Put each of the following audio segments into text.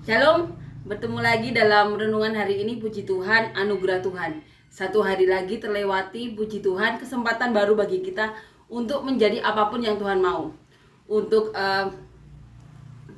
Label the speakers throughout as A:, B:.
A: Shalom, bertemu lagi dalam renungan hari ini. Puji Tuhan, anugerah Tuhan. Satu hari lagi terlewati, puji Tuhan, kesempatan baru bagi kita untuk menjadi apapun yang Tuhan mau. Untuk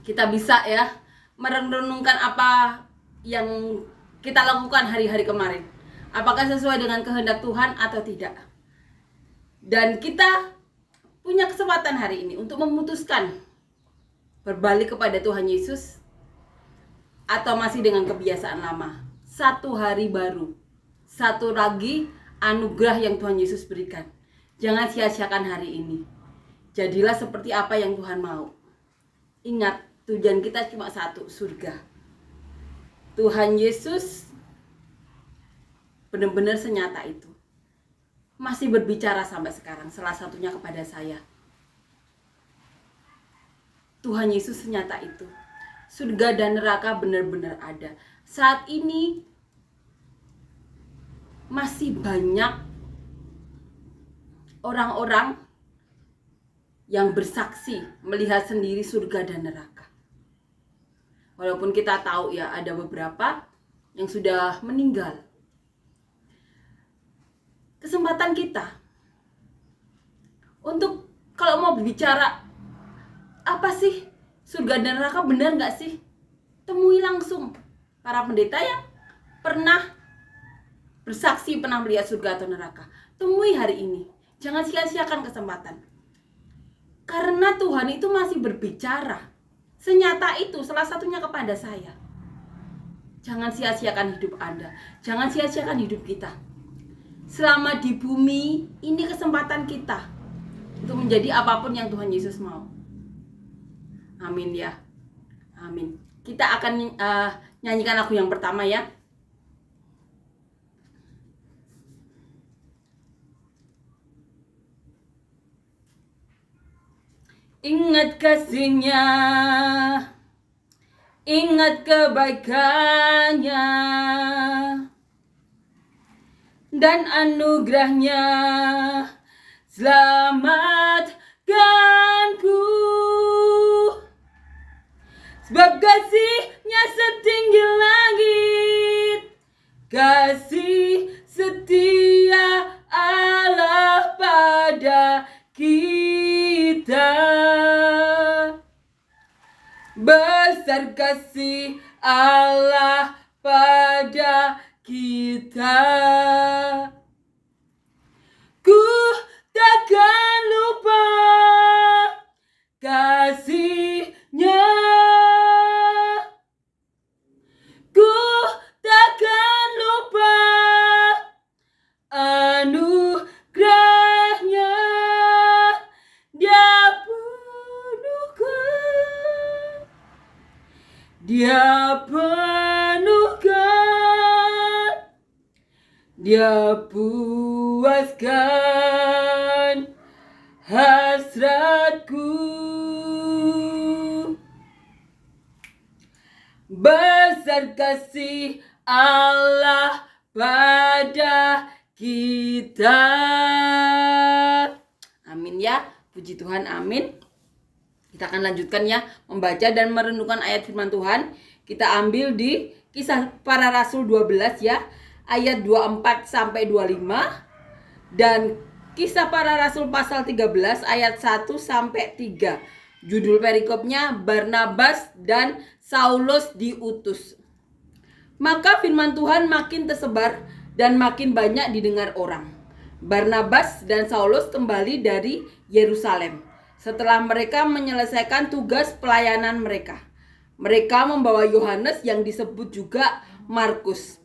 A: kita bisa merenungkan apa yang kita lakukan hari-hari kemarin. Apakah sesuai dengan kehendak Tuhan atau tidak. Dan kita punya kesempatan hari ini untuk memutuskan berbalik kepada Tuhan Yesus atau masih dengan kebiasaan lama. Satu hari baru, satu lagi anugerah yang Tuhan Yesus berikan. Jangan sia-siakan hari ini. Jadilah seperti apa yang Tuhan mau. Ingat, tujuan kita cuma satu, surga. Tuhan Yesus benar-benar senyata itu. Masih berbicara sampai sekarang, salah satunya kepada saya. Tuhan Yesus senyata itu. Surga dan neraka benar-benar ada. Saat ini masih banyak orang-orang yang bersaksi melihat sendiri surga dan neraka. Walaupun kita tahu ya ada beberapa yang sudah meninggal. Kesempatan kita untuk kalau mau berbicara apa sih surga dan neraka, benar nggak sih? Temui langsung para pendeta yang pernah bersaksi pernah melihat surga atau neraka. Temui hari ini. Jangan sia-siakan kesempatan. Karena Tuhan itu masih berbicara. Senyata itu, salah satunya kepada saya. Jangan sia-siakan hidup Anda. Jangan sia-siakan hidup kita. Selama di bumi, ini kesempatan kita untuk menjadi apapun yang Tuhan Yesus mau. Amin ya. Amin. Kita akan nyanyikan lagu yang pertama ya. Ingat kasih-Nya, ingat kebaikan-Nya dan anugerah-Nya, selamatkanku. Sebab kasih-Nya setinggi langit, kasih setia Allah pada kita. Besar kasih Allah pada kita. Ku takkan lupa kasih-Nya. Ku takkan lupa anugerah-Nya. Dia penuhkan, Dia puaskan hasratku. Besar kasih Allah pada kita. Amin ya, puji Tuhan, amin. Kita akan lanjutkan ya, membaca dan merenungkan ayat firman Tuhan. Kita ambil di Kisah Para Rasul 12 ya, ayat 24 sampai 25, dan Kisah Para Rasul pasal 13 ayat 1 sampai 3. Judul perikopnya Barnabas dan Saulus diutus. Maka firman Tuhan makin tersebar dan makin banyak didengar orang. Barnabas dan Saulus kembali dari Yerusalem setelah mereka menyelesaikan tugas pelayanan mereka. Mereka membawa Yohanes yang disebut juga Markus.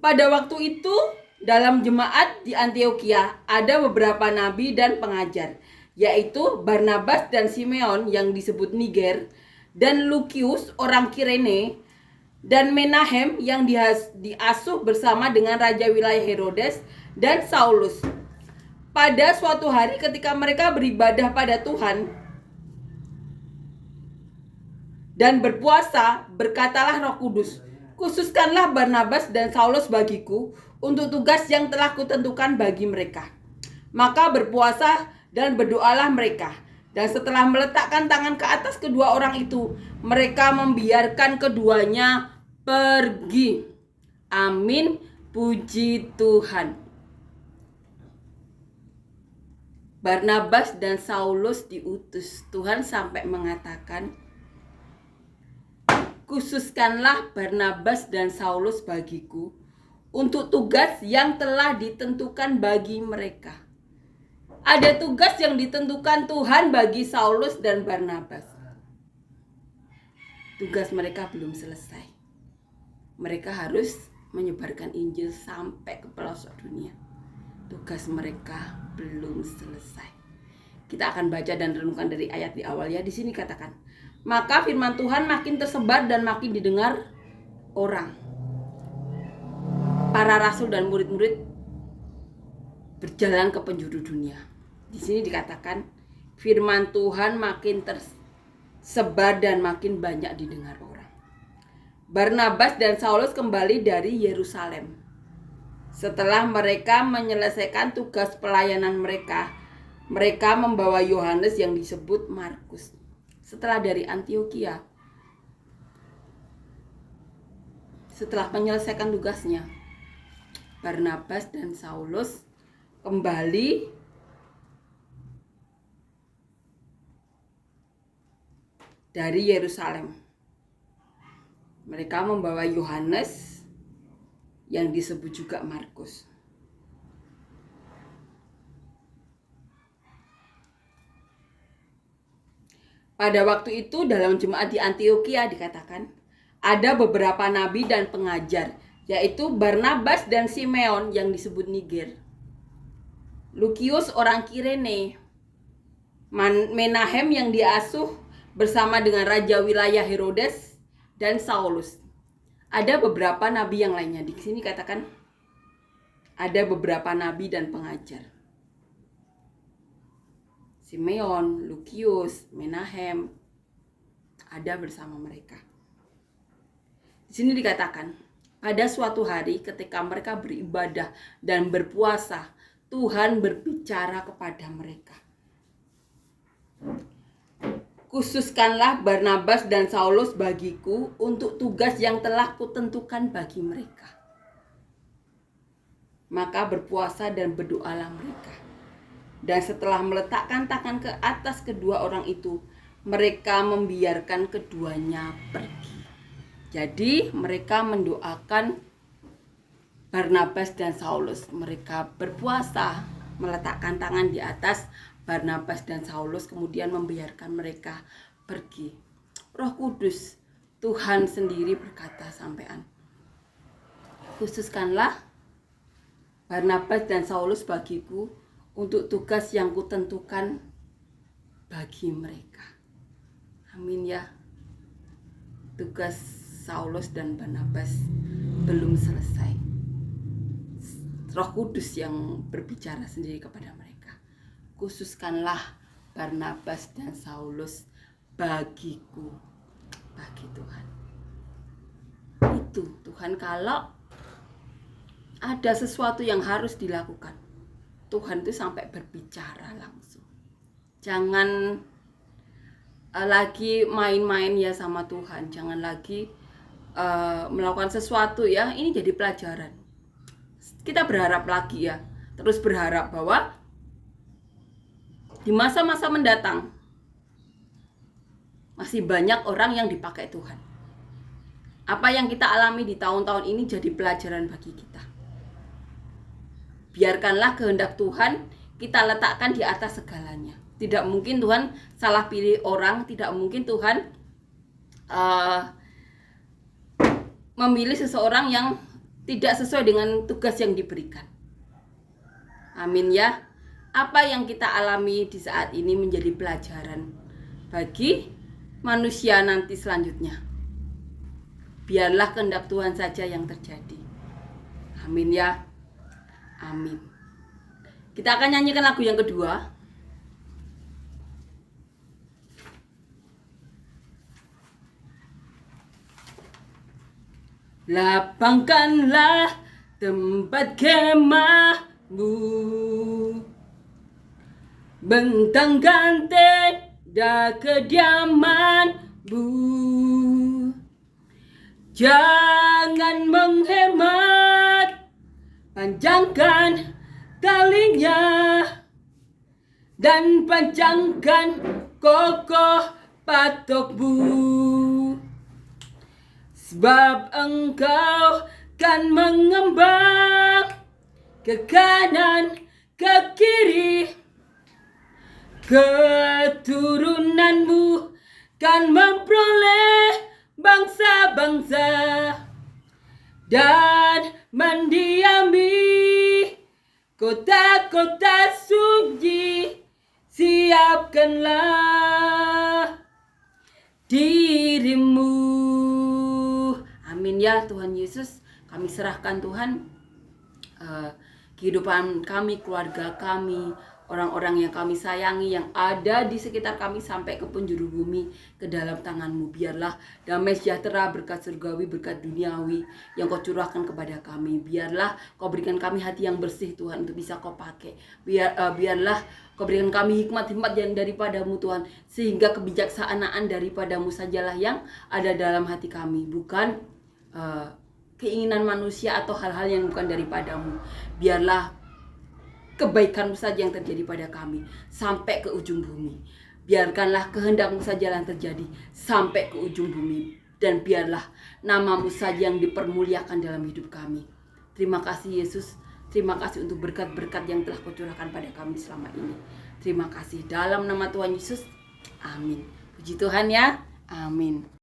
A: Pada waktu itu dalam jemaat di Antiokhia ada beberapa nabi dan pengajar, yaitu Barnabas dan Simeon yang disebut Niger, dan Lukius orang Kirene, dan Menahem yang diasuh bersama dengan raja wilayah Herodes, dan Saulus. Pada suatu hari ketika mereka beribadah pada Tuhan dan berpuasa, berkatalah Roh Kudus, "Khususkanlah Barnabas dan Saulus bagiku untuk tugas yang telah kutentukan bagi mereka." Maka berpuasa dan berdoalah mereka, Dan setelah meletakkan tangan ke atas kedua orang itu, mereka membiarkan keduanya pergi. Amin, puji Tuhan. Barnabas dan Saulus diutus. Tuhan sampai mengatakan, khususkanlah Barnabas dan Saulus bagiku untuk tugas yang telah ditentukan bagi mereka. Ada tugas yang ditentukan Tuhan bagi Saulus dan Barnabas. Tugas mereka belum selesai. Mereka harus menyebarkan Injil sampai ke pelosok dunia. Tugas mereka belum selesai. Kita akan baca dan renungkan dari ayat di awal ya. Di sini katakan, maka firman Tuhan makin tersebar dan makin didengar orang. Para rasul dan murid-murid berjalan ke penjuru dunia. Di sini dikatakan firman Tuhan makin tersebar dan makin banyak didengar orang. Barnabas dan Saulus kembali dari Yerusalem. Setelah mereka menyelesaikan tugas pelayanan mereka, mereka membawa Yohanes yang disebut Markus. Setelah dari Antiokhia, setelah menyelesaikan tugasnya, Barnabas dan Saulus kembali dari Yerusalem. Mereka membawa Yohanes yang disebut juga Markus. Pada waktu itu dalam jemaat di Antiokhia dikatakan ada beberapa nabi dan pengajar, yaitu Barnabas dan Simeon yang disebut Niger, Lukius orang Kirene, Menahem yang diasuh bersama dengan raja wilayah Herodes, dan Saulus. Ada beberapa nabi yang lainnya. Di sini katakan ada beberapa nabi dan pengajar. Simeon, Lukius, Menahem ada bersama mereka. Di sini dikatakan, pada suatu hari ketika mereka beribadah dan berpuasa, Tuhan berbicara kepada mereka. Khususkanlah Barnabas dan Saulus bagiku untuk tugas yang telah kutentukan bagi mereka. Maka berpuasa dan berdoalah mereka. Dan setelah meletakkan tangan ke atas kedua orang itu, mereka membiarkan keduanya pergi. Jadi mereka mendoakan Barnabas dan Saulus. Mereka berpuasa, meletakkan tangan di atas Barnabas dan Saulus, kemudian membiarkan mereka pergi. Roh Kudus, Tuhan sendiri berkata sampean, khususkanlah Barnabas dan Saulus bagiku untuk tugas yang kutentukan bagi mereka. Amin ya. Tugas Saulus dan Barnabas belum selesai. Roh Kudus yang berbicara sendiri kepada mereka. Khususkanlah Barnabas dan Saulus bagiku, bagi Tuhan. Itu Tuhan, kalau ada sesuatu yang harus dilakukan, Tuhan itu sampai berbicara langsung. Jangan lagi main-main ya sama Tuhan. Jangan lagi melakukan sesuatu ya. Ini jadi pelajaran. Kita berharap lagi ya. Terus berharap bahwa di masa-masa mendatang masih banyak orang yang dipakai Tuhan. Apa yang kita alami di tahun-tahun ini jadi pelajaran bagi kita. Biarkanlah kehendak Tuhan kita letakkan di atas segalanya. Tidak mungkin Tuhan salah pilih orang. Tidak mungkin Tuhan memilih seseorang yang tidak sesuai dengan tugas yang diberikan. Amin ya. Apa yang kita alami di saat ini menjadi pelajaran bagi manusia nanti selanjutnya. Biarlah kehendak Tuhan saja yang terjadi. Amin ya. Amin. Kita akan nyanyikan lagu yang kedua. Lapangkanlah tempat kemahmu, bentangkan tenda kediaman-Mu. Jangan menghemat, panjangkan talinya dan panjangkan kokoh patok-Mu. Sebab Engkau kan mengembang ke kanan, ke kiri. Keturunan-Mu kan memperoleh bangsa-bangsa dan mendiami kota-kota suci. Siapkanlah dirimu. Amin ya Tuhan Yesus. Kami serahkan Tuhan kehidupan kami, keluarga kami, orang-orang yang kami sayangi, yang ada di sekitar kami sampai ke penjuru bumi, ke dalam tangan-Mu. Biarlah damai sejahtera, berkat surgawi, berkat duniawi yang Kau curahkan kepada kami. Biarlah Kau berikan kami hati yang bersih Tuhan, untuk bisa Kau pakai. Biarlah Kau berikan kami hikmat-hikmat yang daripada-Mu Tuhan, sehingga kebijaksanaan daripada-Mu sajalah yang ada dalam hati kami, bukan keinginan manusia atau hal-hal yang bukan daripada-Mu. Biarlah kebaikan-Mu saja yang terjadi pada kami sampai ke ujung bumi. Biarkanlah kehendak-Mu saja yang terjadi sampai ke ujung bumi. Dan biarlah nama-Mu saja yang dipermuliakan dalam hidup kami. Terima kasih Yesus. Terima kasih untuk berkat-berkat yang telah Kau curahkan pada kami selama ini. Terima kasih dalam nama Tuhan Yesus. Amin. Puji Tuhan ya. Amin.